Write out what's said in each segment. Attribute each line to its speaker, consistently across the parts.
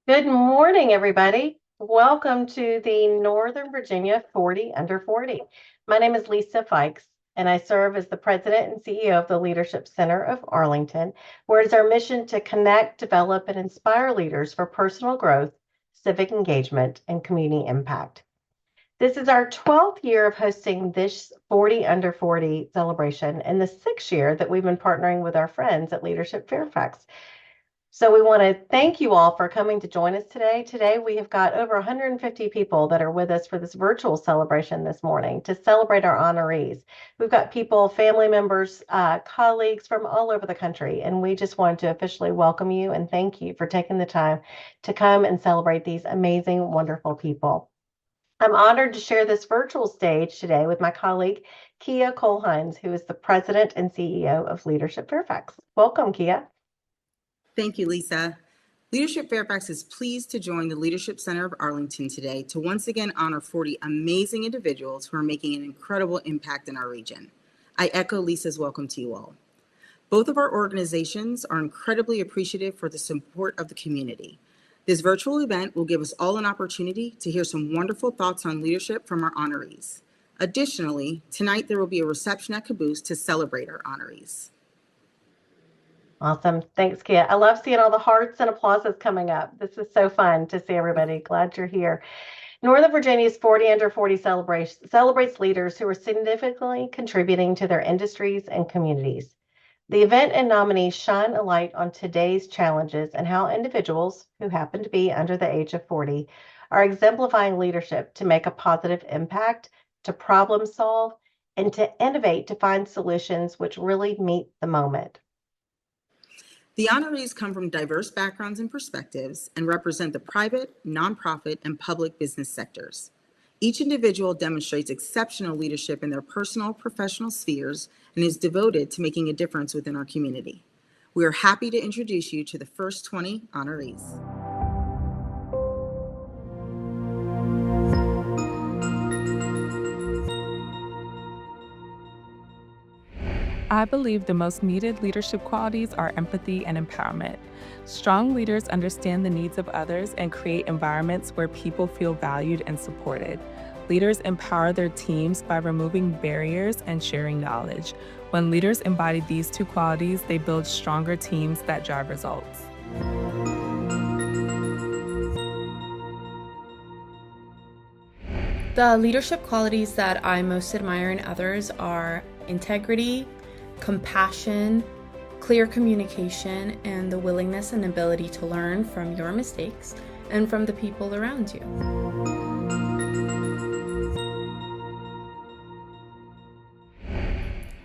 Speaker 1: Good morning, everybody. Welcome to the Northern Virginia 40 Under 40. My name is Lisa Fikes, and I serve as the President and CEO of the Leadership Center of Arlington, where it is our mission to connect, develop, and inspire leaders for personal growth, civic engagement, and community impact. This is our 12th year of hosting this 40 Under 40 celebration and the 6th year that we've been partnering with our friends at Leadership Fairfax. So we want to thank you all for coming to join us today. Today we have got over 150 people that are with us for this virtual celebration this morning to celebrate our honorees. We've got people, family members, colleagues from all over the country, and we just wanted to officially welcome you and thank you for taking the time to come and celebrate these amazing, wonderful people. I'm honored to share this virtual stage today with my colleague, Kia Colhines, who is the President and CEO of Leadership Fairfax. Welcome, Kia.
Speaker 2: Thank you, Lisa. Leadership Fairfax is pleased to join the Leadership Center of Arlington today to once again honor 40 amazing individuals who are making an incredible impact in our region. I echo Lisa's welcome to you all. Both of our organizations are incredibly appreciative for the support of the community. This virtual event will give us all an opportunity to hear some wonderful thoughts on leadership from our honorees. Additionally, tonight there will be a reception at Caboose to celebrate our honorees.
Speaker 1: Awesome. Thanks, Kia. I love seeing all the hearts and applauses coming up. This is so fun to see everybody. Glad you're here. Northern Virginia's 40 Under 40 celebrates leaders who are significantly contributing to their industries and communities. The event and nominees shine a light on today's challenges and how individuals who happen to be under the age of 40 are exemplifying leadership to make a positive impact, to problem solve, and to innovate to find solutions which really meet the moment.
Speaker 2: The honorees come from diverse backgrounds and perspectives and represent the private, nonprofit, and public business sectors. Each individual demonstrates exceptional leadership in their personal, professional spheres and is devoted to making a difference within our community. We are happy to introduce you to the first 20 honorees.
Speaker 3: I believe the most needed leadership qualities are empathy and empowerment. Strong leaders understand the needs of others and create environments where people feel valued and supported. Leaders empower their teams by removing barriers and sharing knowledge. When leaders embody these two qualities, they build stronger teams that drive results.
Speaker 4: The leadership qualities that I most admire in others are integrity, compassion, clear communication, and the willingness and ability to learn from your mistakes and from the people around you.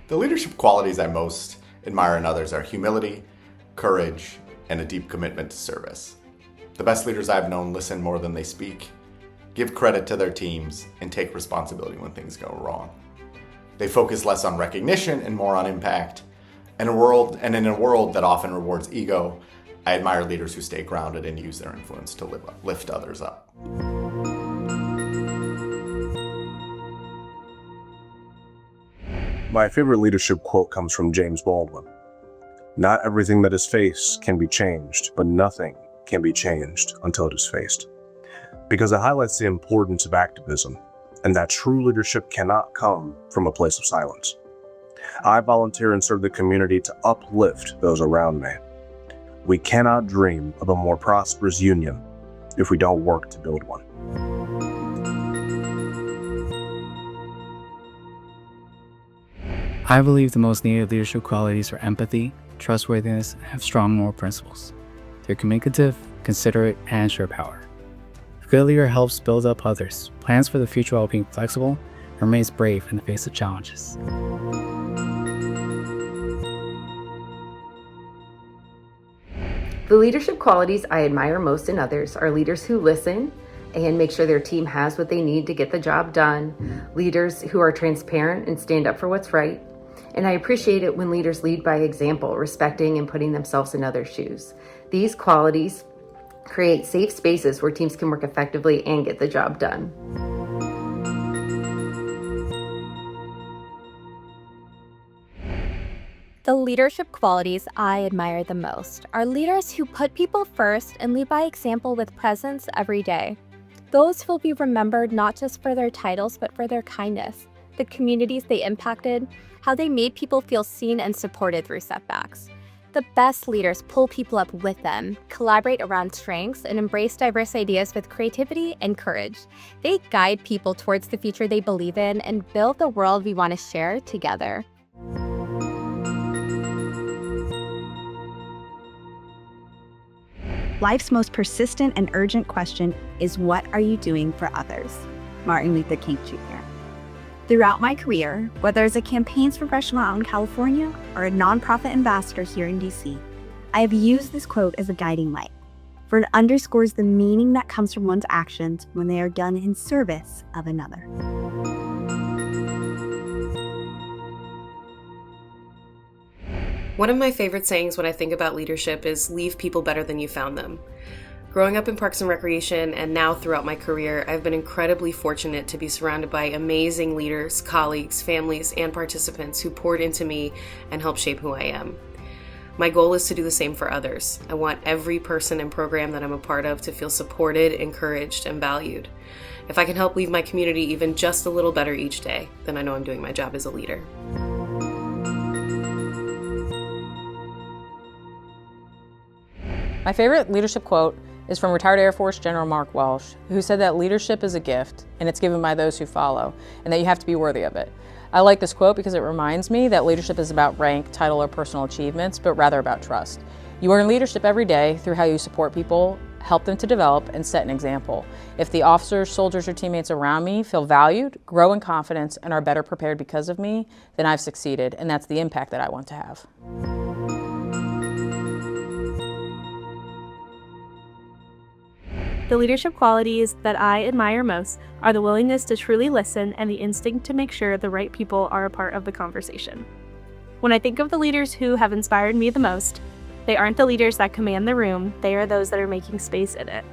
Speaker 5: The leadership qualities I most admire in others are humility, courage, and a deep commitment to service. The best leaders I've known listen more than they speak, give credit to their teams, and take responsibility when things go wrong. They focus less on recognition and more on impact. In a world that often rewards ego, I admire leaders who stay grounded and use their influence to lift others up.
Speaker 6: My favorite leadership quote comes from James Baldwin. Not everything that is faced can be changed, but nothing can be changed until it is faced. Because it highlights the importance of activism, and that true leadership cannot come from a place of silence. I volunteer and serve the community to uplift those around me. We cannot dream of a more prosperous union if we don't work to build one.
Speaker 7: I believe the most needed leadership qualities are empathy, trustworthiness, and have strong moral principles. They're communicative, considerate, and share power. A good leader helps build up others, plans for the future while being flexible, and remains brave in the face of challenges.
Speaker 8: The leadership qualities I admire most in others are leaders who listen and make sure their team has what they need to get the job done, leaders who are transparent and stand up for what's right, and I appreciate it when leaders lead by example, respecting and putting themselves in others' shoes. These qualities create safe spaces where teams can work effectively and get the job done.
Speaker 9: The leadership qualities I admire the most are leaders who put people first and lead by example with presence every day. Those who will be remembered not just for their titles, but for their kindness, the communities they impacted, how they made people feel seen and supported through setbacks. The best leaders pull people up with them, collaborate around strengths, and embrace diverse ideas with creativity and courage. They guide people towards the future they believe in and build the world we want to share together.
Speaker 10: Life's most persistent and urgent question is, what are you doing for others? Martin Luther King Jr. Throughout my career, whether as a campaigns professional out in California or a nonprofit ambassador here in DC, I have used this quote as a guiding light, for it underscores the meaning that comes from one's actions when they are done in service of another.
Speaker 11: One of my favorite sayings when I think about leadership is leave people better than you found them. Growing up in Parks and Recreation and now throughout my career, I've been incredibly fortunate to be surrounded by amazing leaders, colleagues, families, and participants who poured into me and helped shape who I am. My goal is to do the same for others. I want every person and program that I'm a part of to feel supported, encouraged, and valued. If I can help leave my community even just a little better each day, then I know I'm doing my job as a leader.
Speaker 12: My favorite leadership quote is from retired Air Force General Mark Welsh, who said that leadership is a gift and it's given by those who follow, and that you have to be worthy of it. I like this quote because it reminds me that leadership is about rank, title, or personal achievements, but rather about trust. You earn leadership every day through how you support people, help them to develop, and set an example. If the officers, soldiers, or teammates around me feel valued, grow in confidence, and are better prepared because of me, then I've succeeded, and that's the impact that I want to have.
Speaker 13: The leadership qualities that I admire most are the willingness to truly listen and the instinct to make sure the right people are a part of the conversation. When I think of the leaders who have inspired me the most, they aren't the leaders that command the room, they are those that are making space in it.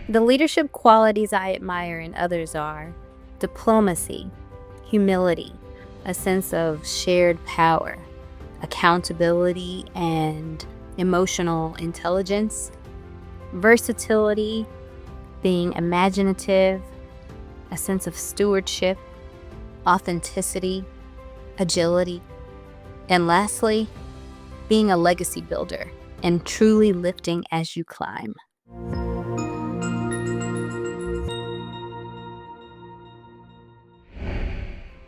Speaker 9: The leadership qualities I admire in others are diplomacy, humility, a sense of shared power, accountability and emotional intelligence, versatility, being imaginative, a sense of stewardship, authenticity, agility, and lastly, being a legacy builder and truly lifting as you climb.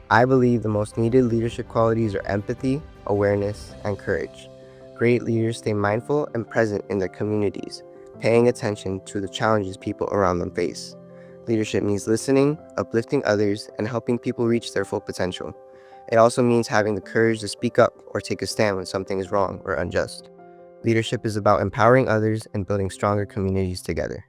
Speaker 14: I believe the most needed leadership qualities are empathy, awareness, and courage. Great leaders stay mindful and present in their communities, paying attention to the challenges people around them face. Leadership means listening, uplifting others, and helping people reach their full potential. It also means having the courage to speak up or take a stand when something is wrong or unjust. Leadership is about empowering others and building stronger communities together.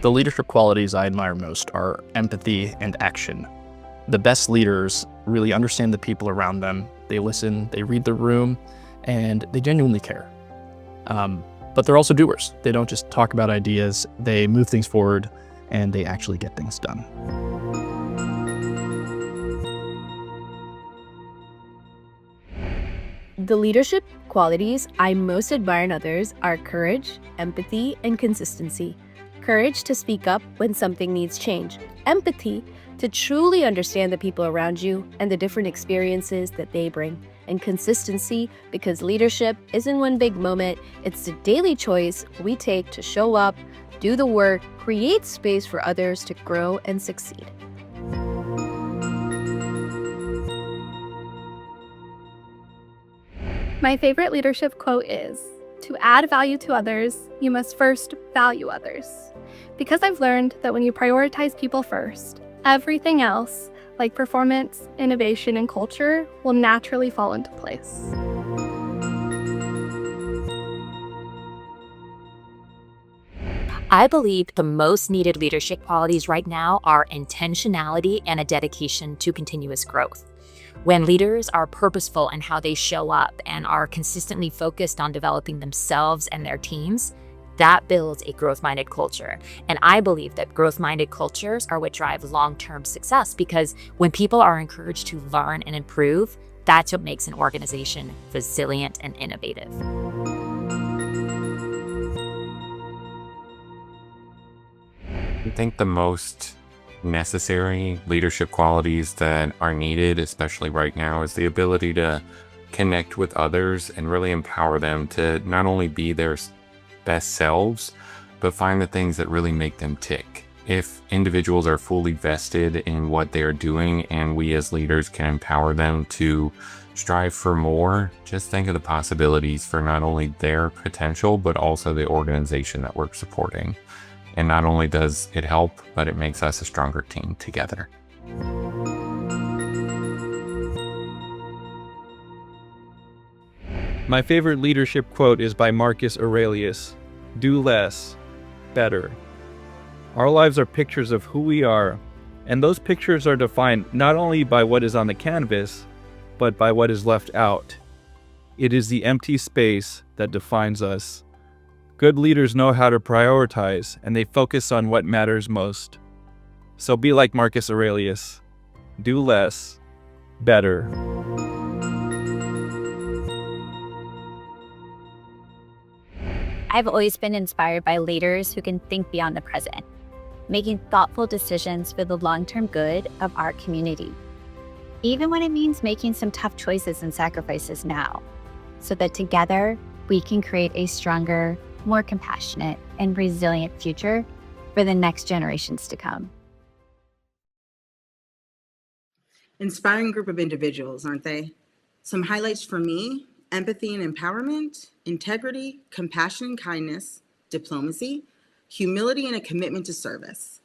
Speaker 15: The leadership qualities I admire most are empathy and action. The best leaders really understand the people around them. They listen, they read the room, and they genuinely care. But they're also doers. They don't just talk about ideas, they move things forward, and they actually get things done.
Speaker 13: The leadership qualities I most admire in others are courage, empathy, and consistency. Courage to speak up when something needs change. Empathy to truly understand the people around you and the different experiences that they bring. And consistency because leadership isn't one big moment, it's the daily choice we take to show up, do the work, create space for others to grow and succeed.
Speaker 16: My favorite leadership quote is, "To add value to others, you must first value others." Because I've learned that when you prioritize people first, everything else, like performance, innovation, and culture, will naturally fall into place.
Speaker 17: I believe the most needed leadership qualities right now are intentionality and a dedication to continuous growth. When leaders are purposeful in how they show up and are consistently focused on developing themselves and their teams, That builds a growth-minded culture. And I believe that growth-minded cultures are what drive long-term success, because when people are encouraged to learn and improve, that's what makes an organization resilient and innovative.
Speaker 18: I think the most necessary leadership qualities that are needed, especially right now, is the ability to connect with others and really empower them to not only be their best selves, but find the things that really make them tick. If individuals are fully vested in what they're doing and we as leaders can empower them to strive for more, just think of the possibilities for not only their potential, but also the organization that we're supporting. And not only does it help, but it makes us a stronger team together.
Speaker 19: My favorite leadership quote is by Marcus Aurelius: "Do less, better." Our lives are pictures of who we are, and those pictures are defined not only by what is on the canvas, but by what is left out. It is the empty space that defines us. Good leaders know how to prioritize, and they focus on what matters most. So be like Marcus Aurelius. Do less, better.
Speaker 10: I've always been inspired by leaders who can think beyond the present, making thoughtful decisions for the long-term good of our community, even when it means making some tough choices and sacrifices now, so that together we can create a stronger, more compassionate, and resilient future for the next generations to come.
Speaker 2: Inspiring group of individuals, aren't they? Some highlights for me: empathy and empowerment, integrity, compassion and kindness, diplomacy, humility and a commitment to service,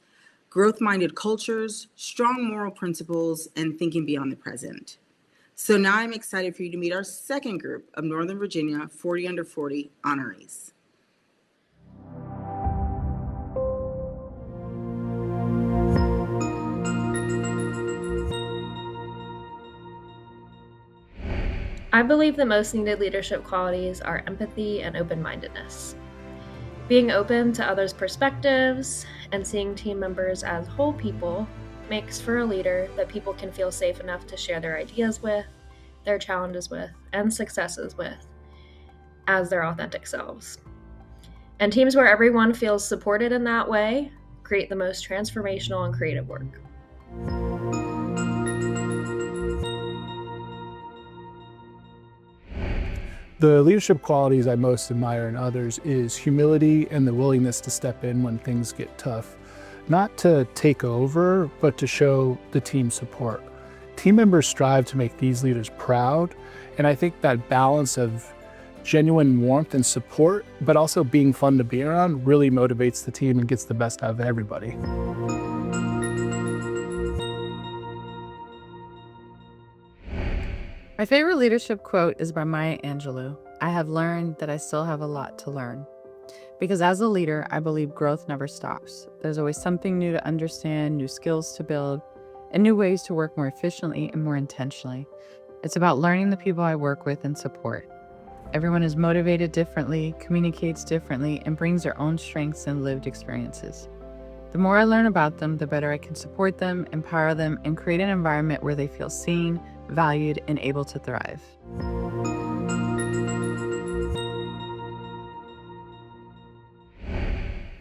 Speaker 2: growth-minded cultures, strong moral principles, and thinking beyond the present. So now I'm excited for you to meet our second group of Northern Virginia 40 under 40 honorees.
Speaker 20: I believe the most needed leadership qualities are empathy and open-mindedness. Being open to others' perspectives and seeing team members as whole people makes for a leader that people can feel safe enough to share their ideas with, their challenges with, and successes with, as their authentic selves. And teams where everyone feels supported in that way create the most transformational and creative work.
Speaker 21: The leadership qualities I most admire in others is humility and the willingness to step in when things get tough. Not to take over, but to show the team support. Team members strive to make these leaders proud, and I think that balance of genuine warmth and support, but also being fun to be around, really motivates the team and gets the best out of everybody.
Speaker 3: My favorite leadership quote is by Maya Angelou. I have learned that I still have a lot to learn. Because as a leader, I believe growth never stops. There's always something new to understand, new skills to build, and new ways to work more efficiently and more intentionally. It's about learning the people I work with and support. Everyone is motivated differently, communicates differently, and brings their own strengths and lived experiences. The more I learn about them, the better I can support them, empower them, and create an environment where they feel seen, valued, and able to thrive.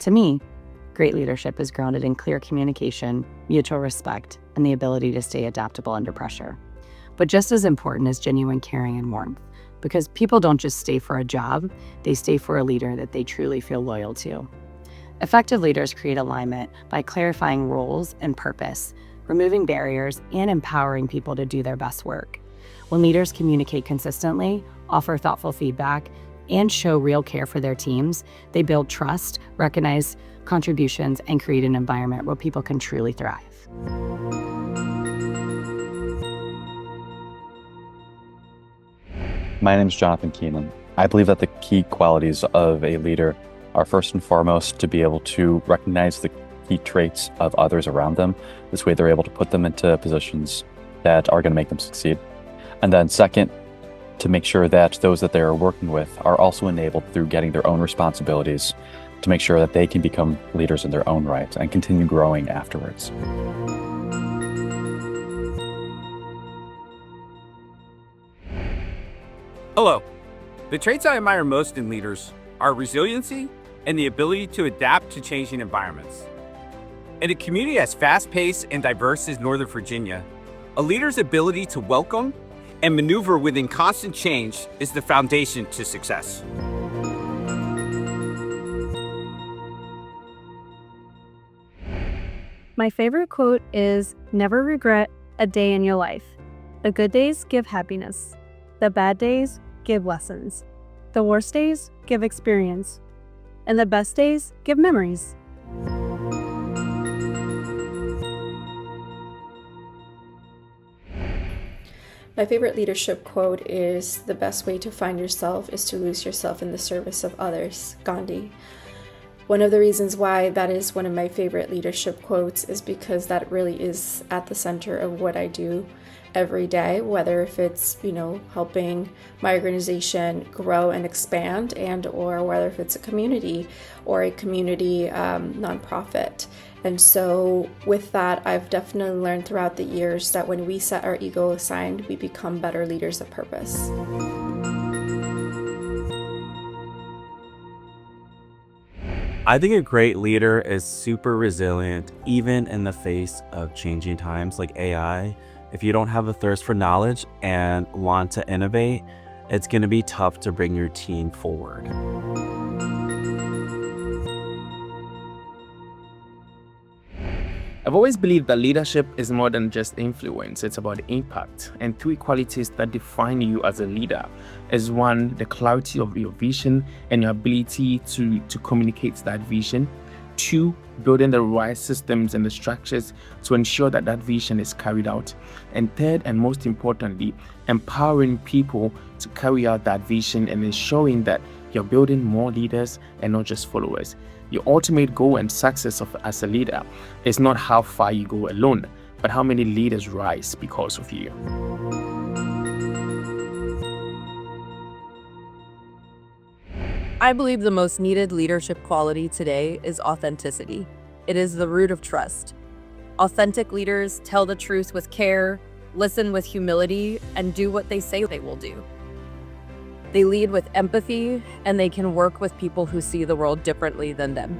Speaker 8: To me, great leadership is grounded in clear communication, mutual respect, and the ability to stay adaptable under pressure. But just as important is genuine caring and warmth, because people don't just stay for a job, they stay for a leader that they truly feel loyal to. Effective leaders create alignment by clarifying roles and purpose, removing barriers, and empowering people to do their best work. When leaders communicate consistently, offer thoughtful feedback, and show real care for their teams, they build trust, recognize contributions, and create an environment where people can truly thrive.
Speaker 22: My name is Jonathan Keenan. I believe that the key qualities of a leader are first and foremost to be able to recognize the key traits of others around them. This way they're able to put them into positions that are going to make them succeed. And then second, to make sure that those that they are working with are also enabled through getting their own responsibilities to make sure that they can become leaders in their own right and continue growing afterwards.
Speaker 1: Hello. The traits I admire most in leaders are resiliency and the ability to adapt to changing environments. In a community as fast-paced and diverse as Northern Virginia, a leader's ability to welcome and maneuver within constant change is the foundation to success.
Speaker 13: My favorite quote is, "Never regret a day in your life. The good days give happiness. The bad days give lessons. The worst days give experience. And the best days give memories."
Speaker 4: My favorite leadership quote is, "The best way to find yourself is to lose yourself in the service of others," Gandhi. One of the reasons why that is one of my favorite leadership quotes is because that really is at the center of what I do every day, whether if it's, helping my organization grow and expand, and or whether if it's a community or a community nonprofit. And so with that, I've definitely learned throughout the years that when we set our ego aside, we become better leaders of purpose.
Speaker 23: I think a great leader is super resilient, even in the face of changing times like AI. If you don't have a thirst for knowledge and want to innovate, it's going to be tough to bring your team forward.
Speaker 24: I've always believed that leadership is more than just influence, it's about impact. And three qualities that define you as a leader is one, the clarity of your vision and your ability to communicate that vision. Two, building the right systems and the structures to ensure that that vision is carried out. And third, and most importantly, empowering people to carry out that vision and ensuring that you're building more leaders and not just followers. Your ultimate goal and success as a leader is not how far you go alone, but how many leaders rise because of you.
Speaker 3: I believe the most needed leadership quality today is authenticity. It is the root of trust. Authentic leaders tell the truth with care, listen with humility, and do what they say they will do. They lead with empathy, and they can work with people who see the world differently than them.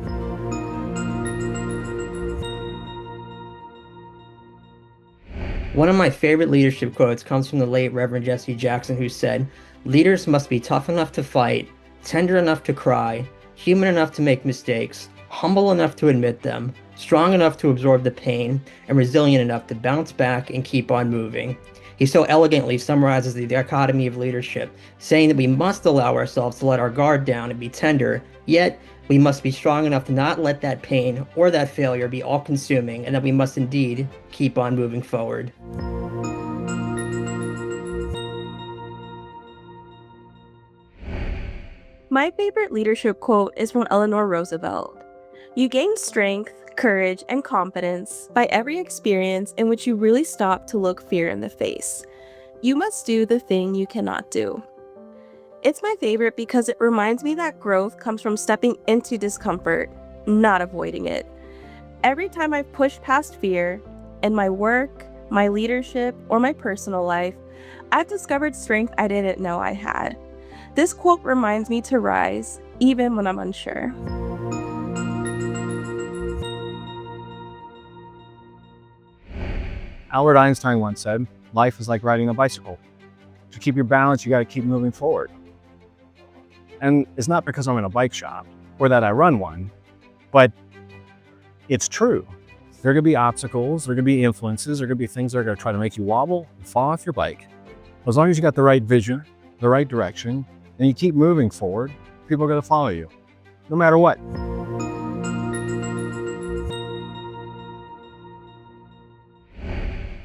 Speaker 25: One of my favorite leadership quotes comes from the late Reverend Jesse Jackson, who said, "Leaders must be tough enough to fight, tender enough to cry, human enough to make mistakes, humble enough to admit them, strong enough to absorb the pain, and resilient enough to bounce back and keep on moving." He so elegantly summarizes the dichotomy of leadership, saying that we must allow ourselves to let our guard down and be tender, yet we must be strong enough to not let that pain or that failure be all-consuming, and that we must indeed keep on moving forward.
Speaker 26: My favorite leadership quote is from Eleanor Roosevelt. "You gain strength, courage, and confidence by every experience in which you really stop to look fear in the face. You must do the thing you cannot do." It's my favorite because it reminds me that growth comes from stepping into discomfort, not avoiding it. Every time I've pushed past fear, in my work, my leadership, or my personal life, I've discovered strength I didn't know I had. This quote reminds me to rise, even when I'm unsure.
Speaker 27: Albert Einstein once said, "Life is like riding a bicycle. To keep your balance, you got to keep moving forward." And it's not because I'm in a bike shop or that I run one, but it's true. There are going to be obstacles, there are going to be influences, there are going to be things that are going to try to make you wobble and fall off your bike. As long as you got the right vision, the right direction, and you keep moving forward, people are going to follow you, no matter what.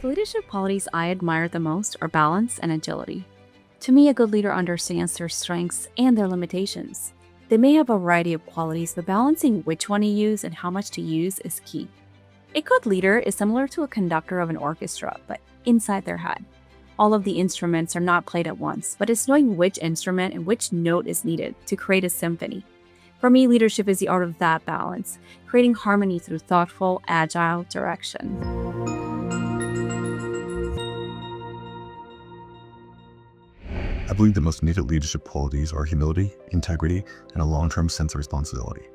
Speaker 28: The leadership qualities I admire the most are balance and agility. To me, a good leader understands their strengths and their limitations. They may have a variety of qualities, but balancing which one to use and how much to use is key. A good leader is similar to a conductor of an orchestra, but inside their head. All of the instruments are not played at once, but it's knowing which instrument and which note is needed to create a symphony. For me, leadership is the art of that balance, creating harmony through thoughtful, agile direction.
Speaker 5: I believe the most needed leadership qualities are humility, integrity, and a long-term sense of responsibility.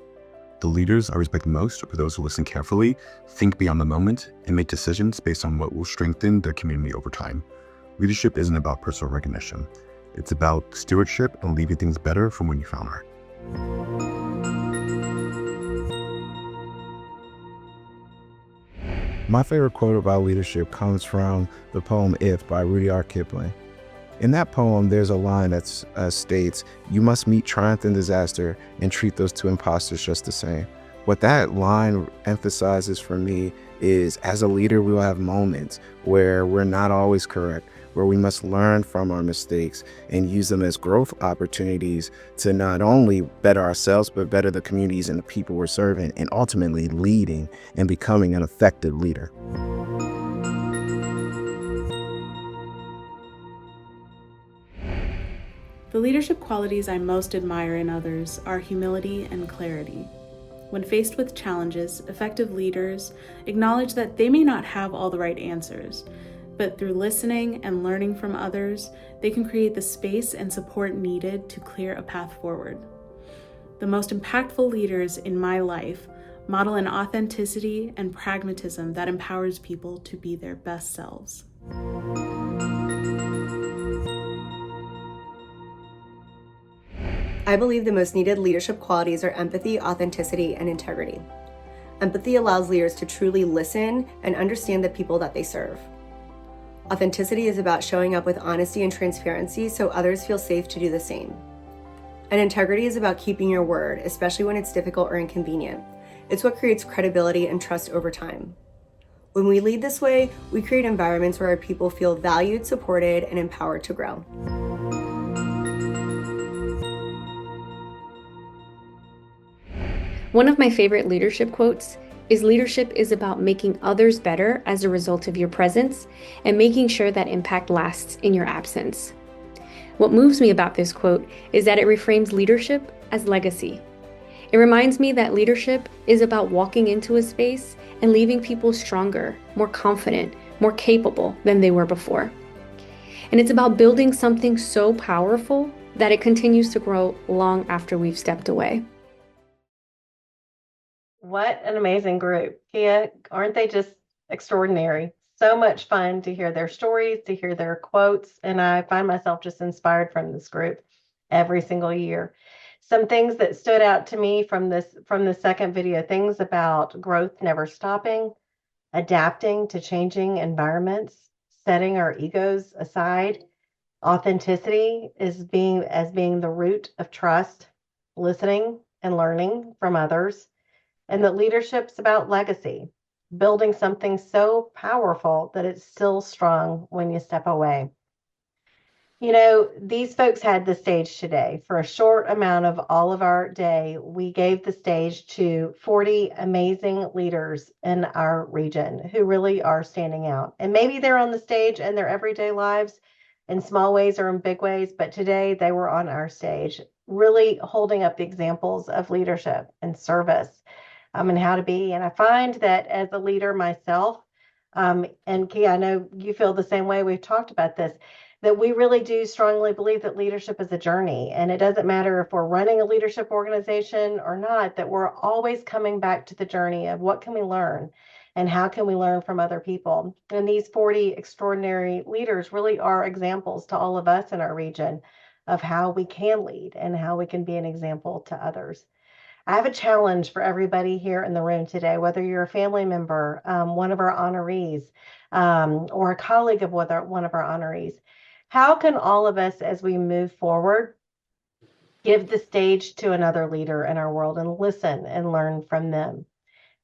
Speaker 5: The leaders I respect most are those who listen carefully, think beyond the moment, and make decisions based on what will strengthen their community over time. Leadership isn't about personal recognition. It's about stewardship and leaving things better from when you found her.
Speaker 6: My favorite quote about leadership comes from the poem If by Rudyard Kipling. In that poem, there's a line that states, "You must meet triumph and disaster and treat those two imposters just the same." What that line emphasizes for me is, as a leader, we will have moments where we're not always correct, where we must learn from our mistakes and use them as growth opportunities to not only better ourselves, but better the communities and the people we're serving, and ultimately leading and becoming an effective leader.
Speaker 7: The leadership qualities I most admire in others are humility and clarity. When faced with challenges, effective leaders acknowledge that they may not have all the right answers, but through listening and learning from others, they can create the space and support needed to clear a path forward. The most impactful leaders in my life model an authenticity and pragmatism that empowers people to be their best selves.
Speaker 9: I believe the most needed leadership qualities are empathy, authenticity, and integrity. Empathy allows leaders to truly listen and understand the people that they serve. Authenticity is about showing up with honesty and transparency so others feel safe to do the same. And integrity is about keeping your word, especially when it's difficult or inconvenient. It's what creates credibility and trust over time. When we lead this way, we create environments where our people feel valued, supported, and empowered to grow.
Speaker 11: One of my favorite leadership quotes is, "Leadership is about making others better as a result of your presence and making sure that impact lasts in your absence." What moves me about this quote is that it reframes leadership as legacy. It reminds me that leadership is about walking into a space and leaving people stronger, more confident, more capable than they were before. And it's about building something so powerful that it continues to grow long after we've stepped away.
Speaker 12: What an amazing group. Kia, aren't they just extraordinary? So much fun to hear their stories, to hear their quotes, and I find myself just inspired from this group every single year. Some things that stood out to me from the second video, things about growth never stopping, adapting to changing environments, setting our egos aside. Authenticity is being the root of trust, listening and learning from others. And that leadership's about legacy, building something so powerful that it's still strong when you step away. You know, these folks had the stage today. For a short amount of all of our day, we gave the stage to 40 amazing leaders in our region who really are standing out. And maybe they're on the stage in their everyday lives in small ways or in big ways, but today they were on our stage, really holding up the examples of leadership and service. And how to be. And I find that as a leader myself, and Kia, I know you feel the same way, we've talked about this, that we really do strongly believe that leadership is a journey. And it doesn't matter if we're running a leadership organization or not, that we're always coming back to the journey of what can we learn and how can we learn from other people. And these 40 extraordinary leaders really are examples to all of us in our region of how we can lead and how we can be an example to others. I have a challenge for everybody here in the room today, whether you're a family member, one of our honorees, or a colleague of one of our honorees. How can all of us, as we move forward, give the stage to another leader in our world and listen and learn from them?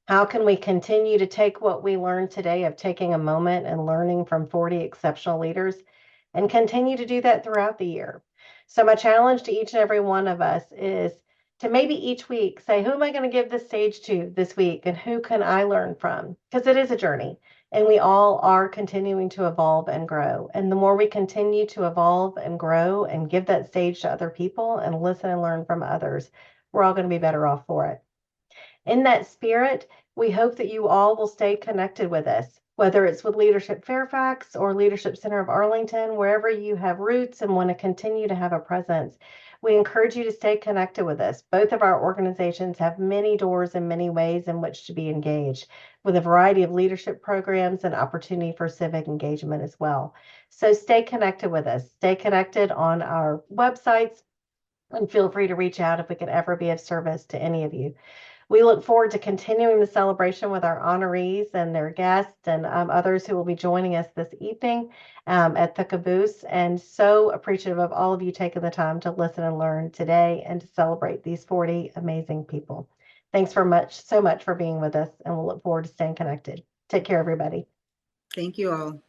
Speaker 12: How can we continue to take what we learned today of taking a moment and learning from 40 exceptional leaders and continue to do that throughout the year? So my challenge to each and every one of us is to maybe each week say, who am I going to give this stage to this week and who can I learn from? Because it is a journey and we all are continuing to evolve and grow. And the more we continue to evolve and grow and give that stage to other people and listen and learn from others, we're all going to be better off for it. In that spirit, we hope that you all will stay connected with us, whether it's with Leadership Fairfax or Leadership Center of Arlington, wherever you have roots and want to continue to have a presence. We encourage you to stay connected with us. Both of our organizations have many doors and many ways in which to be engaged, with a variety of leadership programs and opportunity for civic engagement as well. So stay connected with us. Stay connected on our websites, and feel free to reach out if we can ever be of service to any of you. We look forward to continuing the celebration with our honorees and their guests and others who will be joining us this evening at the caboose. And so appreciative of all of you taking the time to listen and learn today and to celebrate these 40 amazing people. Thanks so much for being with us, and we'll look forward to staying connected. Take care, everybody.
Speaker 2: Thank you all.